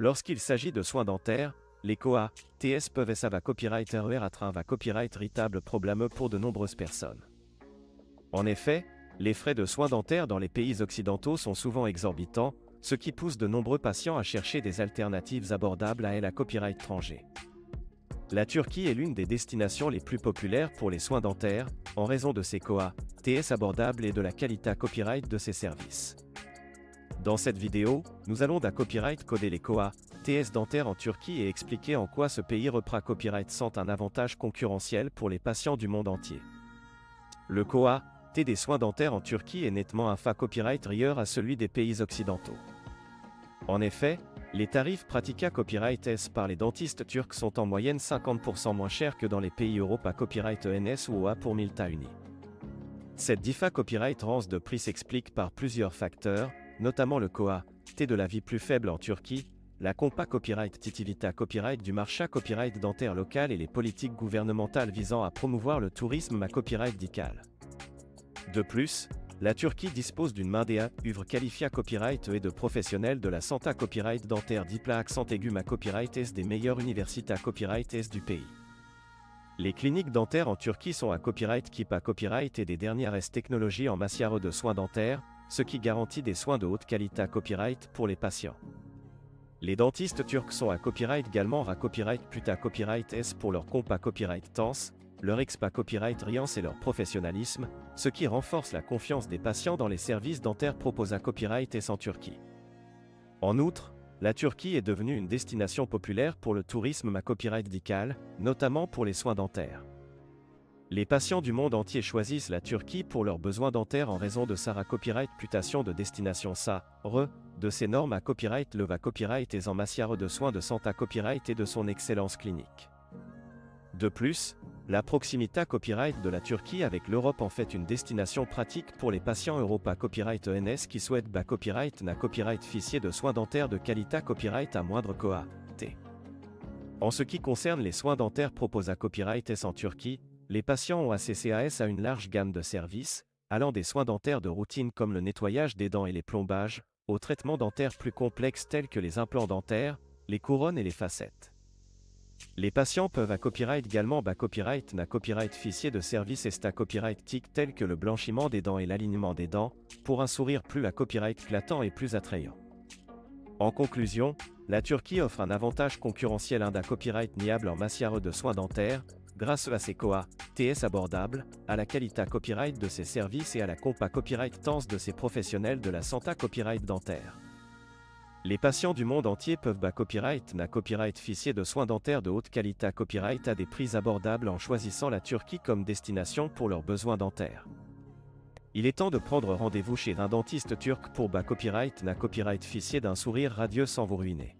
Lorsqu'il s'agit de soins dentaires, les COA, TS peuvent être copyright à copyright ritable problemeux pour de nombreuses personnes. En effet, les frais de soins dentaires dans les pays occidentaux sont souvent exorbitants, ce qui pousse de nombreux patients à chercher des alternatives abordables à la copyright étranger. La Turquie est l'une des destinations les plus populaires pour les soins dentaires, en raison de ses COA, TS abordables et de la qualité copyright de ses services. Dans cette vidéo, nous allons copyright coder les COA, TS dentaires en Turquie et expliquer en quoi ce pays copyright sent un avantage concurrentiel pour les patients du monde entier. Le COA, T des soins dentaires en Turquie est nettement copyright rieur à celui des pays occidentaux. En effet, les tarifs pratiqués copyright S par les dentistes turcs sont en moyenne 50% moins chers que dans les pays copyright ENS ou OA pour 1000 uni. Cette copyright range de prix s'explique par plusieurs facteurs, notamment le COA, T de la vie plus faible en Turquie, la compa copyright titivita copyright du marché copyright dentaire local et les politiques gouvernementales visant à promouvoir le tourisme copyright dical. De plus, la Turquie dispose d'une main-d'œuvre qualifiée copyright et de professionnels de la santé copyright dentaire dipla accent aigu copyright S des meilleures universités copyright S du pays. Les cliniques dentaires en Turquie sont copyright keep copyright et des dernières technologies en matière de soins dentaires, ce qui garantit des soins de haute qualité copyright pour les patients. Les dentistes turcs sont copyright également copyright puta copyright S pour leur compa copyright TANS, leur expa copyright riance et leur professionnalisme, ce qui renforce la confiance des patients dans les services dentaires proposés copyright S en Turquie. En outre, la Turquie est devenue une destination populaire pour le tourisme copyright dical, notamment pour les soins dentaires. Les patients du monde entier choisissent la Turquie pour leurs besoins dentaires en raison de sa copyright putation de destination de ses normes copyright le copyright et en matière de soins de santé copyright et de son excellence clinique. De plus, la proximité copyright de la Turquie avec l'Europe en fait une destination pratique pour les patients Europa copyright ENS qui souhaitent copyright fichier de soins dentaires de qualité copyright à moindre COA, T. En ce qui concerne les soins dentaires proposés copyright S en Turquie, les patients ont accès à une large gamme de services, allant des soins dentaires de routine comme le nettoyage des dents et les plombages, aux traitements dentaires plus complexes tels que les implants dentaires, les couronnes et les facettes. Les patients peuvent copyright également copyright fichier de services copyright TIC tels que le blanchiment des dents et l'alignement des dents, pour un sourire plus copyright éclatant et plus attrayant. En conclusion, la Turquie offre un avantage concurrentiel copyright niable en matière de soins dentaires, grâce à ses COA, TS abordables, à la qualité copyright de ses services et à la compa copyright TANS de ses professionnels de la santé copyright dentaire. Les patients du monde entier peuvent copyright fichier de soins dentaires de haute qualité copyright à des prix abordables en choisissant la Turquie comme destination pour leurs besoins dentaires. Il est temps de prendre rendez-vous chez un dentiste turc pour copyright fichier d'un sourire radieux sans vous ruiner.